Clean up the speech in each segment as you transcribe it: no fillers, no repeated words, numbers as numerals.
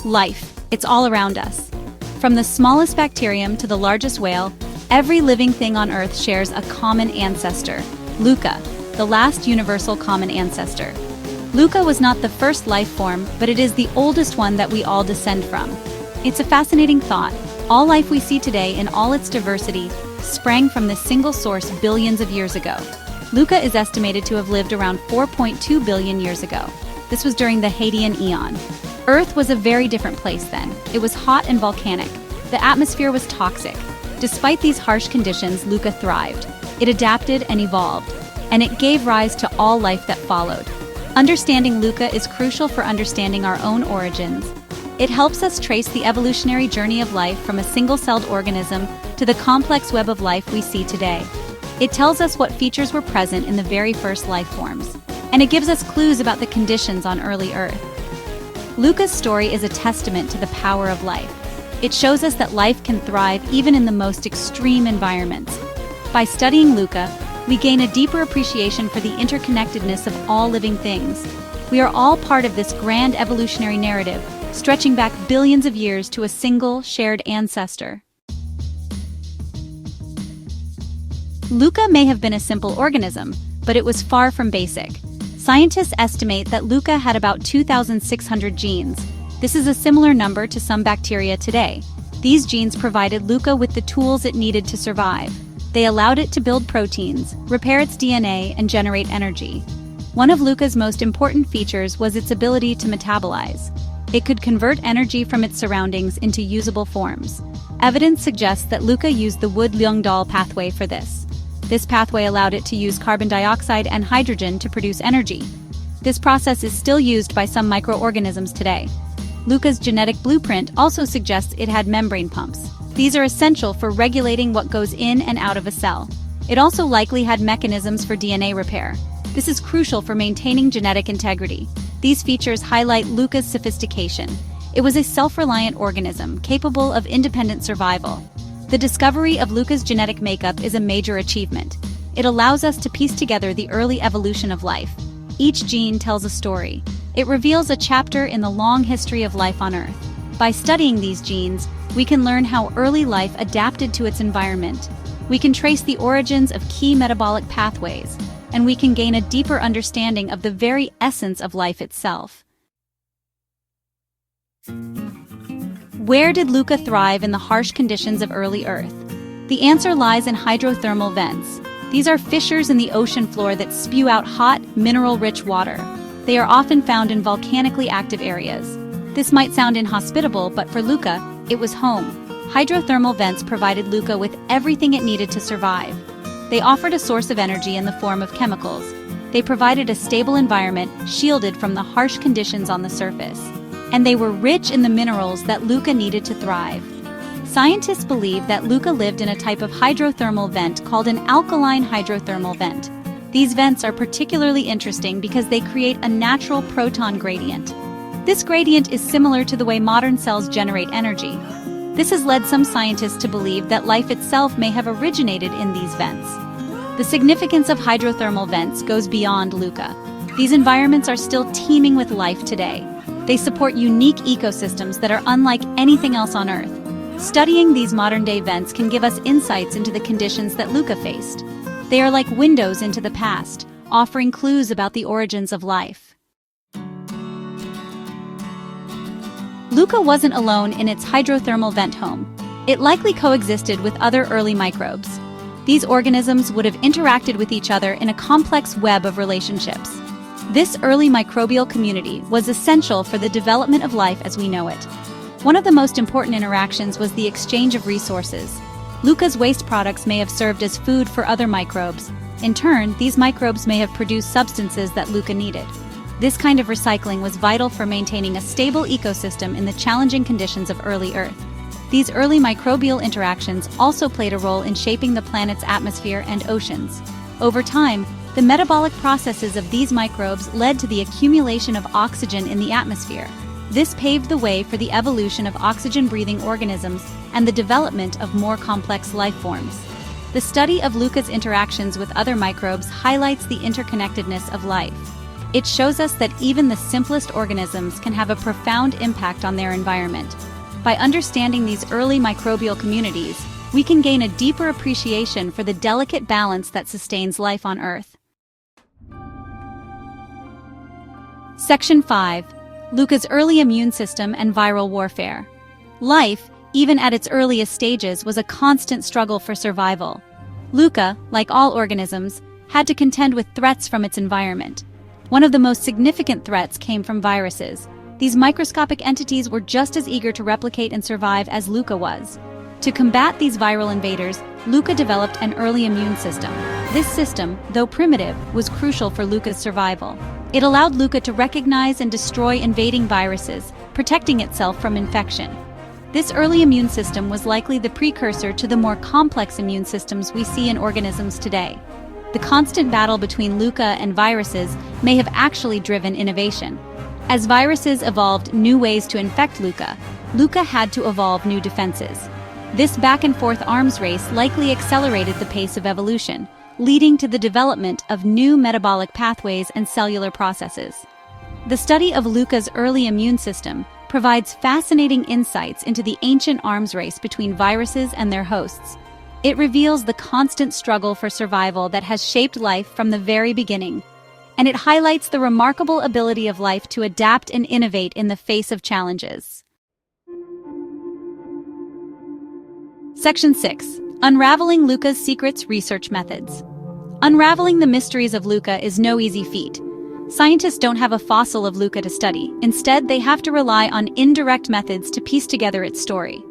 Life. It's all around us. From the smallest bacterium to the largest whale, every living thing on Earth shares a common ancestor, Luca, the last universal common ancestor. Luca was not the first life form, but it is the oldest one that we all descend from. It's a fascinating thought. All life we see today in all its diversity sprang from this single source billions of years ago. Luca is estimated to have lived around 4.2 billion years ago. This was during the Hadean Eon. Earth was a very different place then. It was hot and volcanic. The atmosphere was toxic. Despite these harsh conditions, Luca thrived. It adapted and evolved, and it gave rise to all life that followed. Understanding Luca is crucial for understanding our own origins. It helps us trace the evolutionary journey of life from a single-celled organism to the complex web of life we see today. It tells us what features were present in the very first life forms, and it gives us clues about the conditions on early Earth. Luca's story is a testament to the power of life. It shows us that life can thrive even in the most extreme environments. By studying Luca, we gain a deeper appreciation for the interconnectedness of all living things. We are all part of this grand evolutionary narrative, stretching back billions of years to a single, shared ancestor. Luca may have been a simple organism, but it was far from basic. Scientists estimate that Luca had about 2,600 genes. This is a similar number to some bacteria today. These genes provided Luca with the tools it needed to survive. They allowed it to build proteins, repair its DNA, and generate energy. One of Luca's most important features was its ability to metabolize. It could convert energy from its surroundings into usable forms. Evidence suggests that Luca used the Wood-Ljungdahl pathway for this. This pathway allowed it to use carbon dioxide and hydrogen to produce energy. This process is still used by some microorganisms today. Luca's genetic blueprint also suggests it had membrane pumps. These are essential for regulating what goes in and out of a cell. It also likely had mechanisms for DNA repair. This is crucial for maintaining genetic integrity. These features highlight Luca's sophistication. It was a self-reliant organism capable of independent survival. The discovery of Luca's genetic makeup is a major achievement. It allows us to piece together the early evolution of life. Each gene tells a story. It reveals a chapter in the long history of life on Earth. By studying these genes, we can learn how early life adapted to its environment. We can trace the origins of key metabolic pathways, and we can gain a deeper understanding of the very essence of life itself. Where did Luca thrive in the harsh conditions of early Earth? The answer lies in hydrothermal vents. These are fissures in the ocean floor that spew out hot, mineral-rich water. They are often found in volcanically active areas. This might sound inhospitable, but for Luca, it was home. Hydrothermal vents provided Luca with everything it needed to survive. They offered a source of energy in the form of chemicals. They provided a stable environment, shielded from the harsh conditions on the surface. And they were rich in the minerals that Luca needed to thrive. Scientists believe that Luca lived in a type of hydrothermal vent called an alkaline hydrothermal vent. These vents are particularly interesting because they create a natural proton gradient. This gradient is similar to the way modern cells generate energy. This has led some scientists to believe that life itself may have originated in these vents. The significance of hydrothermal vents goes beyond Luca. These environments are still teeming with life today. They support unique ecosystems that are unlike anything else on Earth. Studying these modern-day vents can give us insights into the conditions that Luca faced. They are like windows into the past, offering clues about the origins of life. Luca wasn't alone in its hydrothermal vent home. It likely coexisted with other early microbes. These organisms would have interacted with each other in a complex web of relationships. This early microbial community was essential for the development of life as we know it. One of the most important interactions was the exchange of resources. Luca's waste products may have served as food for other microbes. In turn, these microbes may have produced substances that Luca needed. This kind of recycling was vital for maintaining a stable ecosystem in the challenging conditions of early Earth. These early microbial interactions also played a role in shaping the planet's atmosphere and oceans. Over time, the metabolic processes of these microbes led to the accumulation of oxygen in the atmosphere. This paved the way for the evolution of oxygen-breathing organisms and the development of more complex life forms. The study of Luca's interactions with other microbes highlights the interconnectedness of life. It shows us that even the simplest organisms can have a profound impact on their environment. By understanding these early microbial communities, we can gain a deeper appreciation for the delicate balance that sustains life on Earth. Section 5. Luca's early immune system and viral warfare. Life, even at its earliest stages, was a constant struggle for survival. Luca, like all organisms, had to contend with threats from its environment. One of the most significant threats came from viruses. These microscopic entities were just as eager to replicate and survive as Luca was. To combat these viral invaders, Luca developed an early immune system. This system, though primitive, was crucial for Luca's survival. It allowed Luca to recognize and destroy invading viruses, protecting itself from infection. This early immune system was likely the precursor to the more complex immune systems we see in organisms today. The constant battle between Luca and viruses may have actually driven innovation. As viruses evolved new ways to infect Luca, Luca had to evolve new defenses. This back-and-forth arms race likely accelerated the pace of evolution, leading to the development of new metabolic pathways and cellular processes. The study of Luca's early immune system provides fascinating insights into the ancient arms race between viruses and their hosts. It reveals the constant struggle for survival that has shaped life from the very beginning, and it highlights the remarkable ability of life to adapt and innovate in the face of challenges. Section 6. Unraveling Luca's Secrets Research Methods. Unraveling the mysteries of Luca is no easy feat. Scientists don't have a fossil of Luca to study. Instead, they have to rely on indirect methods to piece together its story.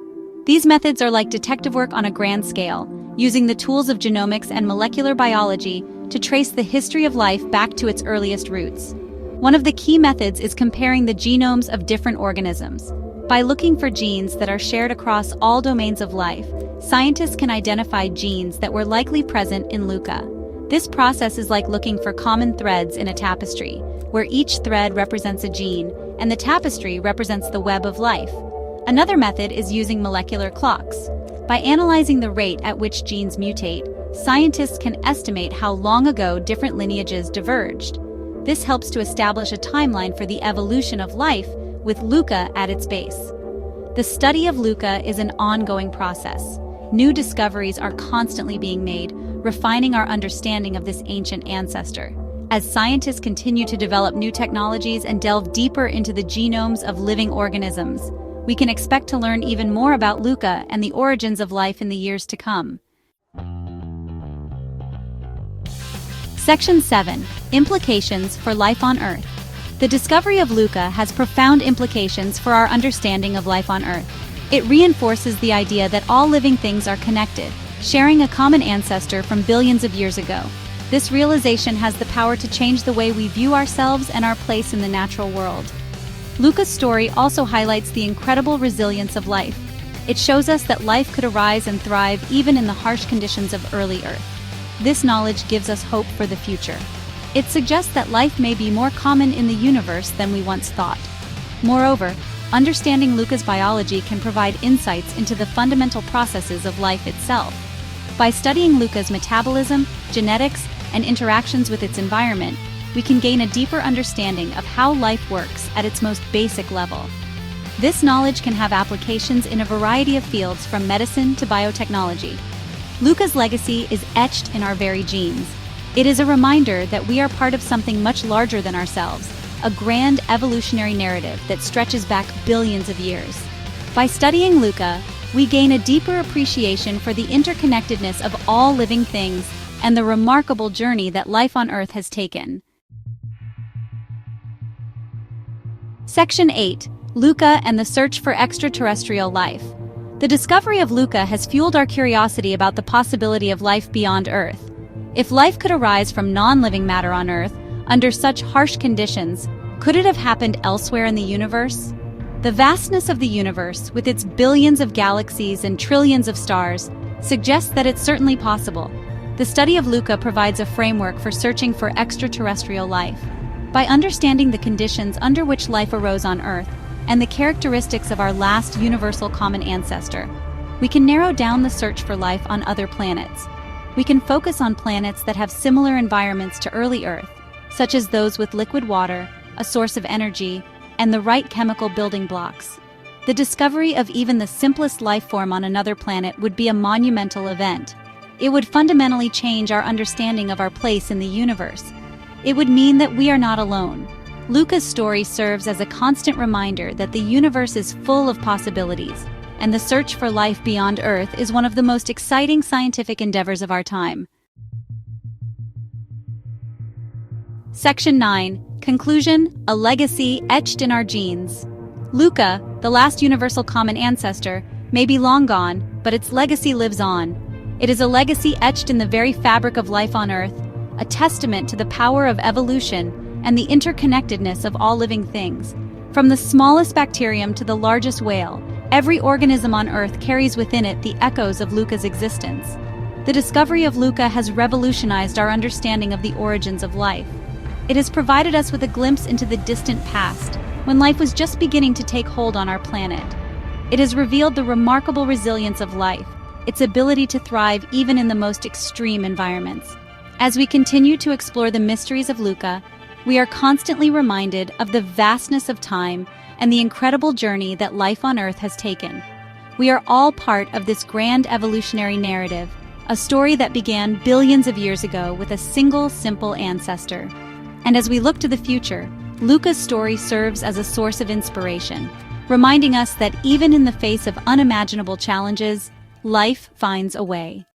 These methods are like detective work on a grand scale, using the tools of genomics and molecular biology to trace the history of life back to its earliest roots. One of the key methods is comparing the genomes of different organisms. By looking for genes that are shared across all domains of life, scientists can identify genes that were likely present in Luca. This process is like looking for common threads in a tapestry, where each thread represents a gene, and the tapestry represents the web of life. Another method is using molecular clocks. By analyzing the rate at which genes mutate, scientists can estimate how long ago different lineages diverged. This helps to establish a timeline for the evolution of life, with Luca at its base. The study of Luca is an ongoing process. New discoveries are constantly being made, refining our understanding of this ancient ancestor. As scientists continue to develop new technologies and delve deeper into the genomes of living organisms, we can expect to learn even more about Luca and the origins of life in the years to come. Section 7. Implications for life on Earth. The discovery of Luca has profound implications for our understanding of life on Earth. It reinforces the idea that all living things are connected, sharing a common ancestor from billions of years ago. This realization has the power to change the way we view ourselves and our place in the natural world. Luca's story also highlights the incredible resilience of life. It shows us that life could arise and thrive even in the harsh conditions of early Earth. This knowledge gives us hope for the future. It suggests that life may be more common in the universe than we once thought. Moreover, understanding Luca's biology can provide insights into the fundamental processes of life itself. By studying Luca's metabolism, genetics, and interactions with its environment, we can gain a deeper understanding of how life works at its most basic level. This knowledge can have applications in a variety of fields from medicine to biotechnology. Luca's legacy is etched in our very genes. It is a reminder that we are part of something much larger than ourselves, a grand evolutionary narrative that stretches back billions of years. By studying Luca, we gain a deeper appreciation for the interconnectedness of all living things and the remarkable journey that life on Earth has taken. Section 8. Luca and the Search for Extraterrestrial Life. The discovery of Luca has fueled our curiosity about the possibility of life beyond Earth. If life could arise from non-living matter on Earth, under such harsh conditions, could it have happened elsewhere in the universe? The vastness of the universe, with its billions of galaxies and trillions of stars, suggests that it's certainly possible. The study of Luca provides a framework for searching for extraterrestrial life. By understanding the conditions under which life arose on Earth and the characteristics of our last universal common ancestor, we can narrow down the search for life on other planets. We can focus on planets that have similar environments to early Earth, such as those with liquid water, a source of energy, and the right chemical building blocks. The discovery of even the simplest life form on another planet would be a monumental event. It would fundamentally change our understanding of our place in the universe. It would mean that we are not alone. Luca's story serves as a constant reminder that the universe is full of possibilities, and the search for life beyond Earth is one of the most exciting scientific endeavors of our time. Section 9. Conclusion: a legacy etched in our genes. Luca, the last universal common ancestor, may be long gone, but its legacy lives on. It is a legacy etched in the very fabric of life on Earth, a testament to the power of evolution and the interconnectedness of all living things. From the smallest bacterium to the largest whale, every organism on Earth carries within it the echoes of Luca's existence. The discovery of Luca has revolutionized our understanding of the origins of life. It has provided us with a glimpse into the distant past, when life was just beginning to take hold on our planet. It has revealed the remarkable resilience of life, its ability to thrive even in the most extreme environments. As we continue to explore the mysteries of Luca, we are constantly reminded of the vastness of time and the incredible journey that life on Earth has taken. We are all part of this grand evolutionary narrative, a story that began billions of years ago with a single simple ancestor. And as we look to the future, Luca's story serves as a source of inspiration, reminding us that even in the face of unimaginable challenges, life finds a way.